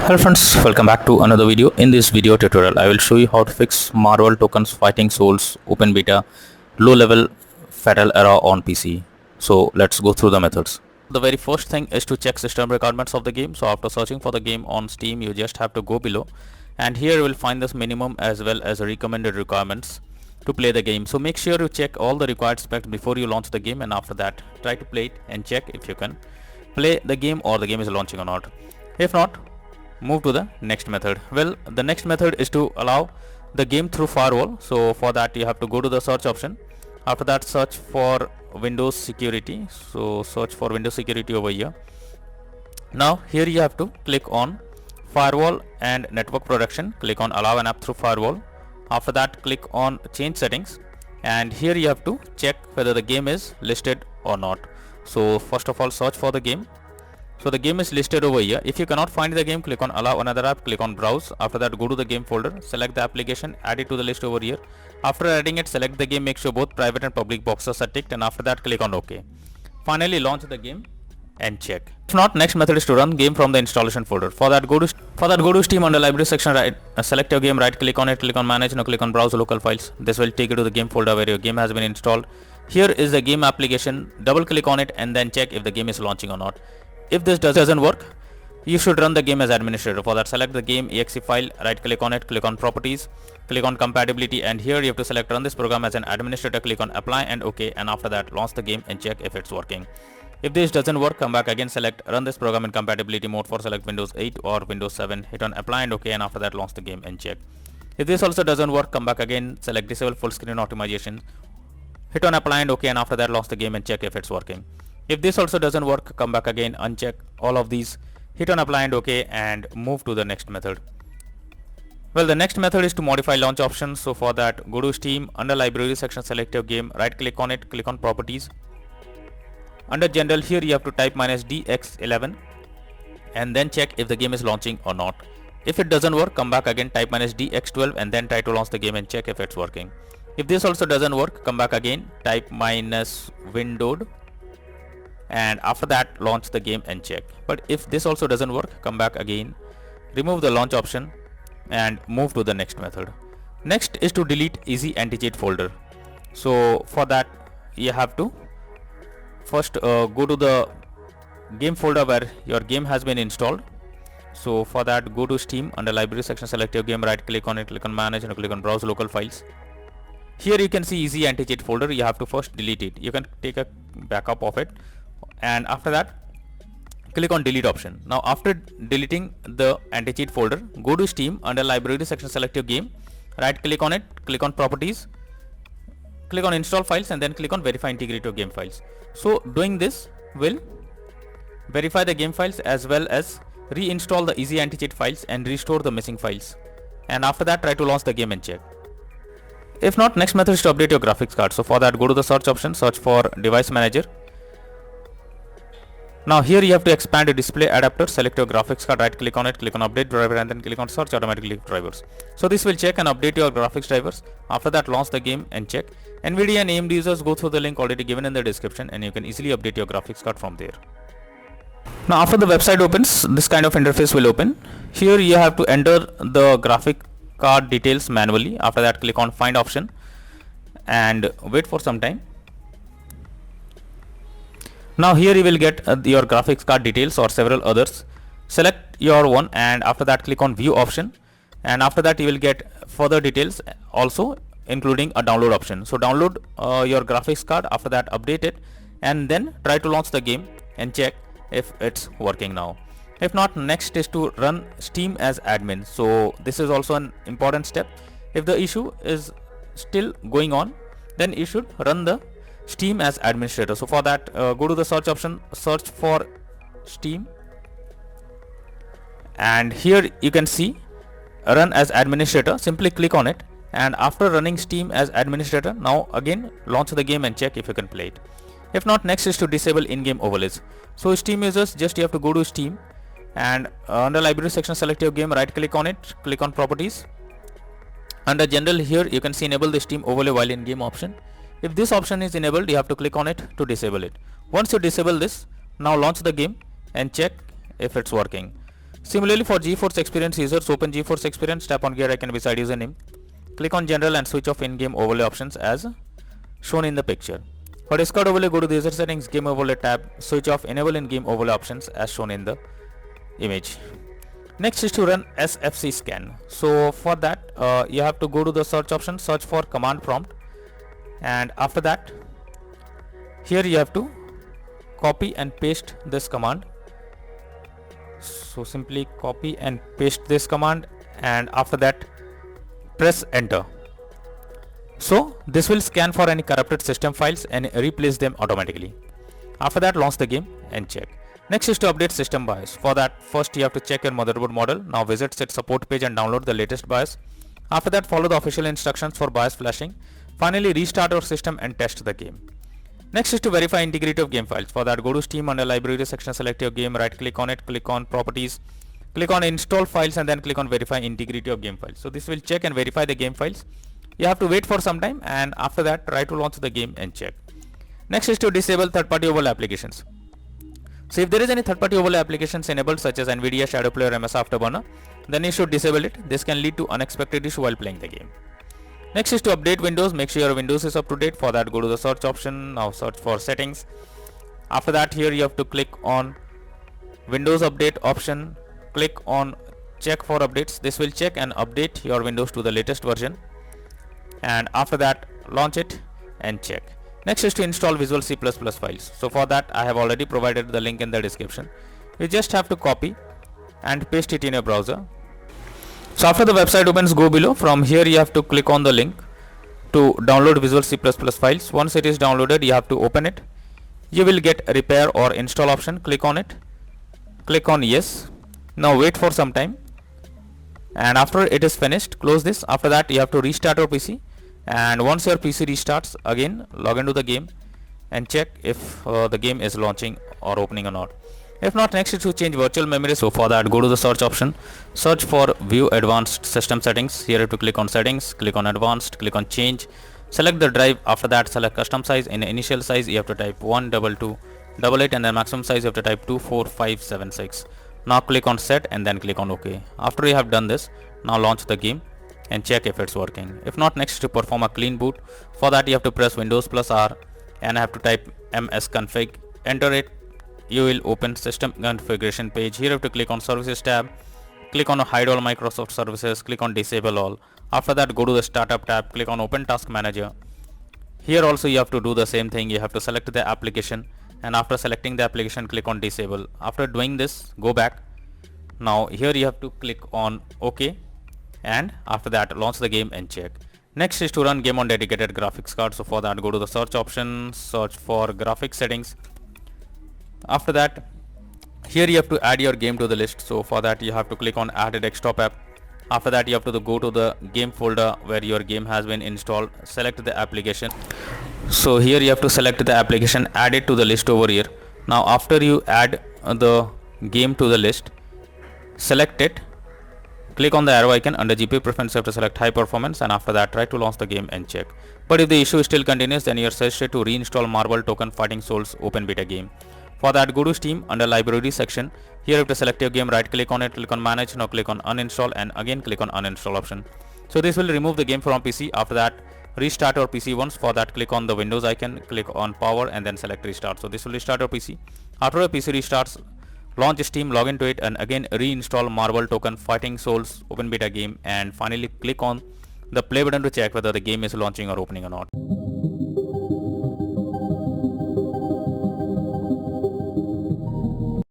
Hello friends, welcome back to another video. In this video tutorial, I will show you how to fix Marvel Tokens Fighting Souls Open Beta low level fatal error on PC. So let's go through the methods. The very first thing is to check system requirements of the game. So after searching for the game on Steam, you just have to go below, and here you will find this minimum as well as recommended requirements to play the game. So make sure you check all the required specs before you launch the game, and after that try to play it and check if you can play the game or the game is launching or not. If not, move to the next method. Well, the next method is to allow the game through firewall. So for that you have to go to the search option. After that, search for Windows security. So search for Windows security over here. Now here you have to click on firewall and network protection. Click on allow an app through firewall. After that, click on change settings, and here you have to check whether the game is listed or not. So first of all, search for the game. So the game is listed over here. If you cannot find the game, click on allow another app, click on browse. After that, go to the game folder, select the application, add it to the list over here. After adding it, select the game, make sure both private and public boxes are ticked, and after that click on OK. Finally, launch the game and check. If not, next method is to run game from the installation folder. For that, go to Steam under library section, select your game, right click on it, click on manage, now click on browse local files. This will take you to the game folder where your game has been installed. Here is the game application, double click on it and then check if the game is launching or not. If this doesn't work, you should run the game as administrator. For that, select the game exe file, right click on it, click on properties, click on compatibility, and here you have to select run this program as an administrator, click on apply and OK, and after that launch the game and check if it's working. If this doesn't work, come back again, select run this program in compatibility mode for select Windows 8 or Windows 7, hit on apply and OK, and after that launch the game and check. If this also doesn't work, come back again, select disable full screen optimization, hit on apply and OK, and after that launch the game and check if it's working. If this also doesn't work, come back again, uncheck all of these, hit on apply and OK, and move to the next method. Well, the next method is to modify launch options. So for that, go to Steam, under library section, select your game, right click on it, click on properties. Under general, here you have to type -dx11 and then check if the game is launching or not. If it doesn't work, come back again, type -dx12 and then try to launch the game and check if it's working. If this also doesn't work, come back again, type -windowed, and after that launch the game and check. But if this also doesn't work, come back again, remove the launch option and move to the next method. Next is to delete easy anti-cheat folder. So for that, you have to first go to the game folder where your game has been installed. So for that, go to Steam, under library section, select your game, right click on it, click on manage and click on browse local files. Here you can see easy anti-cheat folder. You have to first delete it. You can take a backup of it, and after that click on delete option. Now after deleting the anti-cheat folder, go to Steam, under library section, select your game, right click on it, click on properties, click on install files and then click on verify integrity of game files. So doing this will verify the game files as well as reinstall the easy anti-cheat files and restore the missing files, and after that try to launch the game and check. If not, next method is to update your graphics card. So for that, go to the search option, search for device manager. Now here you have to expand the display adapter, select your graphics card, right click on it, click on update driver and then click on search automatically drivers. So this will check and update your graphics drivers. After that, launch the game and check. NVIDIA and AMD users, go through the link already given in the description and you can easily update your graphics card from there. Now after the website opens, this kind of interface will open. Here you have to enter the graphic card details manually. After that, click on find option and wait for some time. Now here you will get your graphics card details or several others. Select your one and after that click on view option, and after that you will get further details also including a download option. So download your graphics card, after that update it and then try to launch the game and check if it's working now. If not, next is to run Steam as admin. So this is also an important step. If the issue is still going on, then you should run the Steam as administrator. So for that, go to the search option, search for Steam, and here you can see run as administrator. Simply click on it, and after running Steam as administrator, now again launch the game and check if you can play it. If not, next is to disable in-game overlays. So Steam users, just you have to go to Steam and under library section, select your game, right click on it, click on properties. Under general, here you can see enable the Steam overlay while in game option. If this option is enabled, you have to click on it to disable it. Once you disable this, now launch the game and check if it's working. Similarly, for GeForce Experience users, open GeForce Experience, tap on gear icon beside username, click on general and switch off in-game overlay options as shown in the picture. For Discord overlay, go to the user settings, game overlay tab, switch off enable in-game overlay options as shown in the image. Next is to run SFC scan. So for that you have to go to the search option, search for command prompt, and after that here you have to copy and paste this command. So simply copy and paste this command, and after that press enter. So this will scan for any corrupted system files and replace them automatically. After that, launch the game and check. Next is to update system BIOS. For that, first you have to check your motherboard model. Now visit its support page and download the latest BIOS. After that, follow the official instructions for BIOS flashing. Finally, restart your system and test the game. Next is to verify integrity of game files. For that, go to Steam, under library section, select your game, right click on it, click on properties, click on install files, and then click on verify integrity of game files. So this will check and verify the game files. You have to wait for some time, and after that try to launch the game and check. Next is to disable third-party overlay applications. So if there is any third-party overlay applications enabled such as NVIDIA Shadow Player or MS Afterburner, then you should disable it. This can lead to unexpected issue while playing the game. Next is to update Windows. Make sure your Windows is up to date. For that, go to the search option. Now search for settings. After that, here you have to click on Windows Update option. Click on check for updates. This will check and update your Windows to the latest version, and after that launch it and check. Next is to install Visual C++ files. So for that, I have already provided the link in the description. You just have to copy and paste it in your browser. So after the website opens, go below. From here you have to click on the link to download Visual C++ files. Once it is downloaded, you have to open it. You will get repair or install option. Click on it, click on yes. Now wait for some time, and after it is finished, close this. After that, you have to restart your PC, and once your PC restarts, again log into the game and check if the game is launching or opening or not. If not, next is to change virtual memory. So for that, go to the search option, search for view advanced system settings. Here you have to click on settings, click on advanced, click on change, select the drive. After that, select custom size. In initial size you have to type 12288, and then maximum size you have to type 24576. Now click on set and then click on OK. After you have done this, now launch the game and check if it's working. If not, next to perform a clean boot. For that, you have to press Windows plus R and have to type msconfig, enter it. You will open system configuration page. Here you have to click on services tab, click on hide all Microsoft services, click on disable all. After that, go to the startup tab, click on open task manager. Here also you have to do the same thing. You have to select the application, and after selecting the application, click on disable. After doing this, go back. Now here you have to click on OK, and after that launch the game and check. Next is to run game on dedicated graphics card. So for that, go to the search option, search for graphics settings. After that, here you have to add your game to the list. So for that, you have to click on add a desktop app. After that, you have to go to the game folder where your game has been installed, select the application. So here you have to select the application, add it to the list over here. Now after you add the game to the list, select it, click on the arrow icon. Under GPU preference, you have to select high performance, and after that try to launch the game and check. But if the issue still continues, then you are suggested to reinstall Marvel Tōkon Fighting Souls open beta game. For that, go to Steam, under library section. Here you have to select your game, right click on it, click on manage. Now click on uninstall and again click on uninstall option. So this will remove the game from PC. After that, restart your PC once. For that, click on the Windows icon, click on power and then select restart. So this will restart your PC. After your PC restarts, launch Steam, log into it, and again reinstall Marvel Tōkon Fighting Souls open beta game, and finally click on the play button to check whether the game is launching or opening or not.